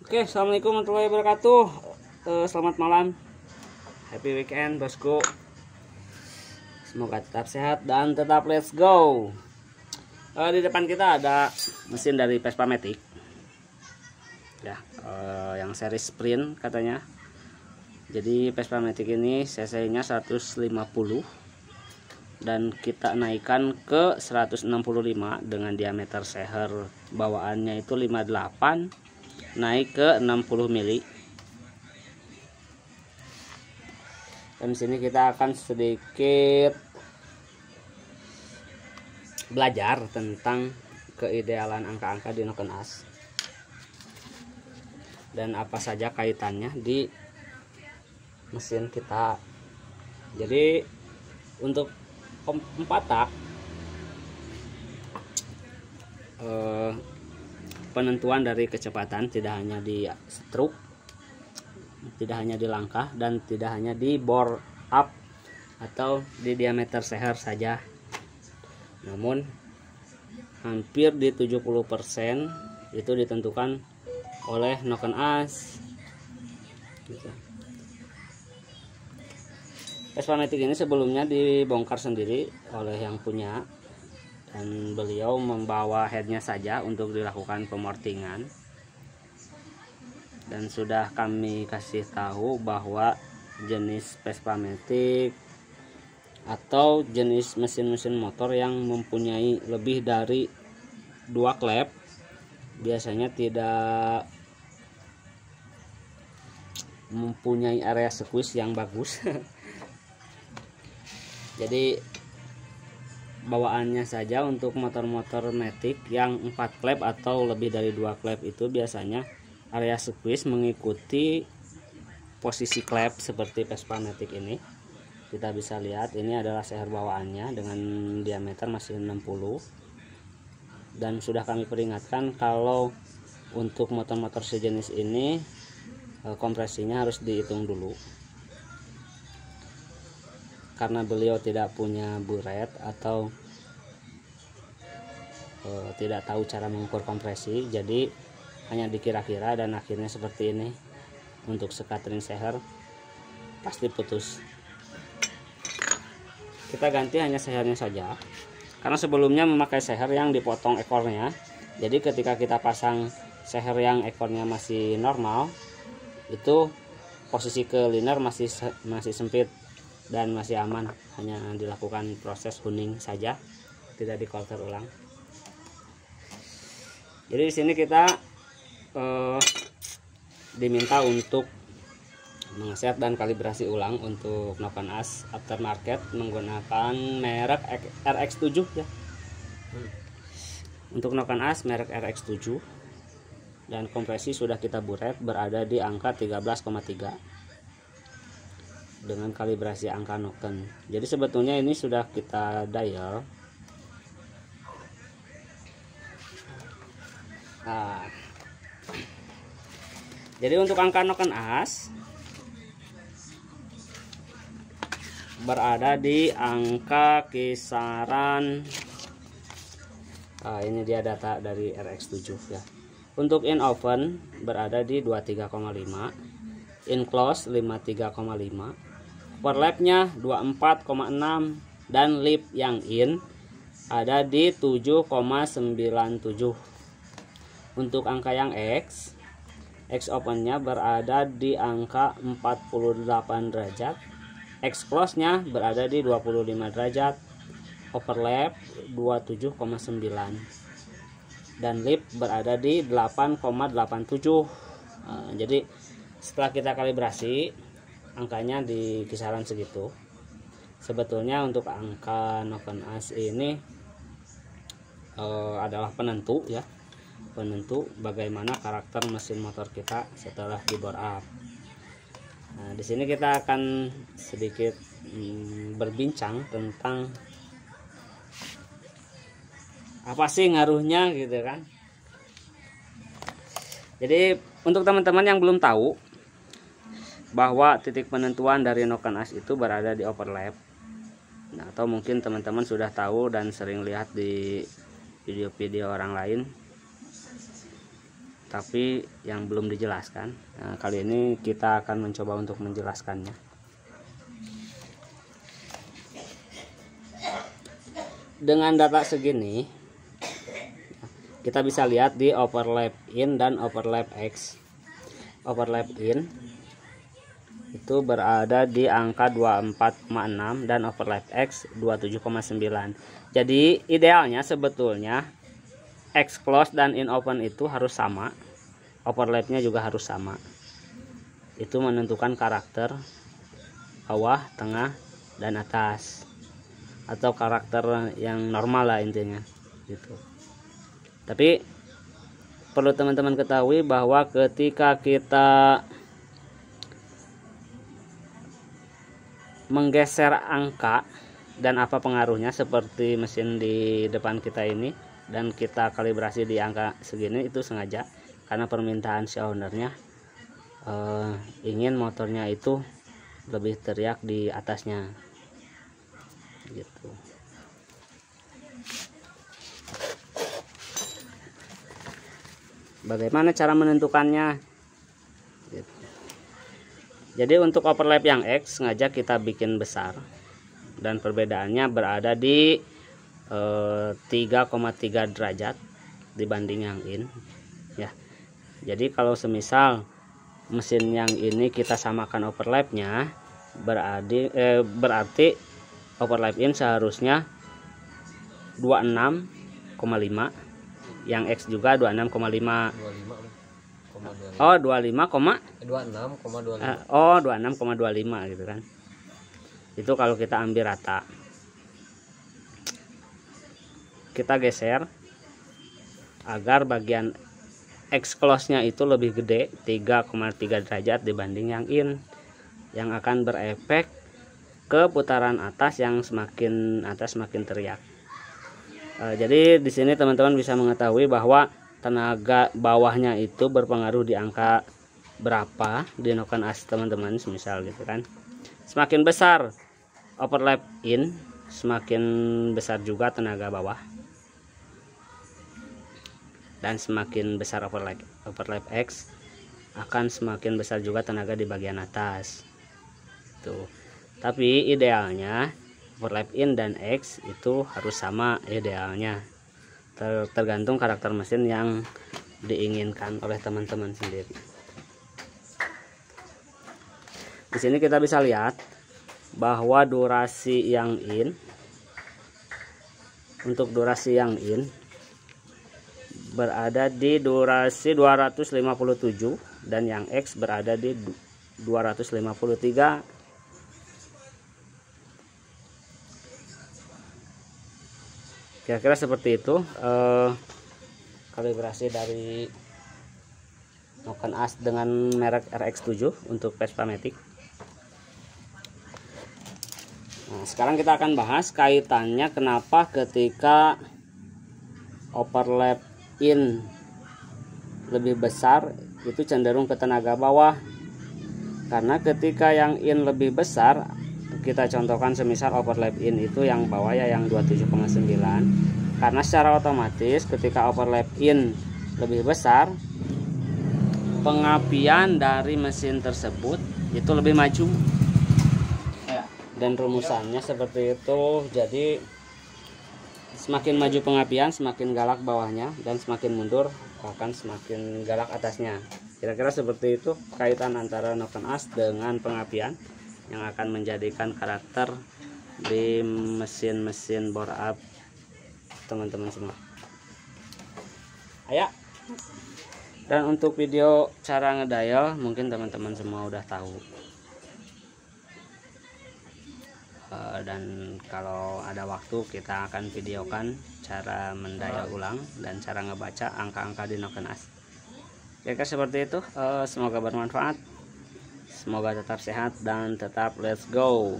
Oke, assalamualaikum warahmatullahi wabarakatuh. Selamat malam, happy weekend bosku. Semoga tetap sehat dan tetap let's go. Di depan kita ada mesin dari Vespa Matic, ya, yang seri sprint katanya. Jadi Vespa Matic ini cc-nya 150 dan kita naikkan ke 165 dengan diameter seher bawaannya itu 58, naik ke 60 mili. Dan di sini kita akan sedikit belajar tentang keidealan angka-angka di Noken As dan apa saja kaitannya di mesin kita. Jadi untuk 4 tak penentuan dari kecepatan tidak hanya di stroke, tidak hanya di langkah, dan tidak hanya di bore up atau di diameter seher saja, namun hampir di 70% itu ditentukan oleh Noken As gitu. Vespa Matic ini sebelumnya dibongkar sendiri oleh yang punya, dan beliau membawa headnya saja untuk dilakukan pemortingan. Dan sudah kami kasih tahu bahwa jenis Vespa Matic atau jenis mesin-mesin motor yang mempunyai lebih dari 2 klep biasanya tidak mempunyai area squeeze yang bagus. Jadi bawaannya saja untuk motor-motor Matic yang 4 klep atau lebih dari 2 klep itu biasanya area squeeze mengikuti posisi klep seperti Vespa Matic ini. Kita bisa lihat ini adalah seher bawaannya dengan diameter masih 60, dan sudah kami peringatkan kalau untuk motor-motor sejenis ini kompresinya harus dihitung dulu, karena beliau tidak punya buret atau tidak tahu cara mengukur kompresi, jadi hanya dikira-kira dan akhirnya seperti ini. Untuk sekatring seher pasti putus. Kita ganti hanya sehernya saja, karena sebelumnya memakai seher yang dipotong ekornya. Jadi ketika kita pasang seher yang ekornya masih normal, itu posisi ke liner masih sempit dan masih aman, hanya dilakukan proses huning saja, tidak dikolter ulang. Jadi di sini kita diminta untuk mengeset dan kalibrasi ulang untuk Noken As aftermarket menggunakan merek RX7 ya. Untuk Noken As merek RX7, dan kompresi sudah kita buret berada di angka 13,3 dengan kalibrasi angka Noken. Jadi sebetulnya ini sudah kita dial. Nah, jadi untuk angka Noken As berada di angka kisaran, ini dia data dari RX7 ya. Untuk in open berada di 23,5, in close 53,5, overlapnya 24,6, dan lip yang in ada di 7,97. Untuk angka yang X opennya berada di angka 48 derajat, X close nya berada di 25 derajat, overlap 27,9, dan lip berada di 8,87. Jadi setelah kita kalibrasi angkanya di kisaran segitu. Sebetulnya untuk angka Noken As ini adalah penentu ya, penentu bagaimana karakter mesin motor kita setelah di bore up. Nah, di sini kita akan sedikit berbincang tentang apa sih ngaruhnya gitu kan. Jadi untuk teman-teman yang belum tahu bahwa titik penentuan dari Noken As itu berada di overlap, nah, atau mungkin teman-teman sudah tahu dan sering lihat di video-video orang lain, tapi yang belum dijelaskan. Nah, kali ini kita akan mencoba untuk menjelaskannya. Dengan data segini kita bisa lihat di overlap in dan overlap X. Overlap in itu berada di angka 24,6 dan overlap X 27,9. Jadi idealnya sebetulnya X close dan in open itu harus sama, overlapnya juga harus sama. Itu menentukan karakter bawah, tengah, dan atas, atau karakter yang normal lah intinya gitu. Tapi perlu teman-teman ketahui bahwa ketika kita menggeser angka dan apa pengaruhnya, seperti mesin di depan kita ini, dan kita kalibrasi di angka segini, itu sengaja karena permintaan si ownernya ingin motornya itu lebih teriak di atasnya gitu. Bagaimana cara menentukannya gitu. Jadi untuk overlap yang X sengaja kita bikin besar dan perbedaannya berada di 3,3 derajat dibanding yang in ya. Jadi kalau semisal mesin yang ini kita samakan overlapnya, berarti overlap in seharusnya 26,5, yang X juga 26,5. Oh 26,25 gitu kan. Itu kalau kita ambil rata, kita geser agar bagian X close nya itu lebih gede, 3,3 derajat dibanding yang in, yang akan berefek ke putaran atas, yang semakin atas semakin teriak. Jadi di sini teman-teman bisa mengetahui bahwa tenaga bawahnya itu berpengaruh di angka berapa di noken as teman-teman, misal gitu kan. Semakin besar overlap in, semakin besar juga tenaga bawah, dan semakin besar overlap X, akan semakin besar juga tenaga di bagian atas tuh. Tapi idealnya overlap in dan X itu harus sama idealnya, tergantung karakter mesin yang diinginkan oleh teman-teman sendiri. Di sini kita bisa lihat bahwa durasi yang in, untuk durasi yang in berada di durasi 257 dan yang X berada di 253. Kira-kira seperti itu kalibrasi dari noken as dengan merek RX7 untuk Vespa Matic. Nah, sekarang kita akan bahas kaitannya kenapa ketika overlap in lebih besar itu cenderung ke tenaga bawah. Karena ketika yang in lebih besar, kita contohkan semisal overlap in itu yang bawah ya, yang 27,9, karena secara otomatis ketika overlap in lebih besar, pengapian dari mesin tersebut itu lebih maju dan rumusannya seperti itu. Jadi semakin maju pengapian, semakin galak bawahnya, dan semakin mundur akan semakin galak atasnya. Kira-kira seperti itu kaitan antara noken as dengan pengapian yang akan menjadikan karakter di mesin-mesin bore up teman-teman semua. Ayo. Dan untuk video cara ngedial mungkin teman-teman semua udah tahu. Dan kalau ada waktu kita akan videokan cara mendial ulang dan cara ngebaca angka-angka di noken as. Kira-kira seperti itu. Semoga bermanfaat. Semoga tetap sehat dan tetap let's go.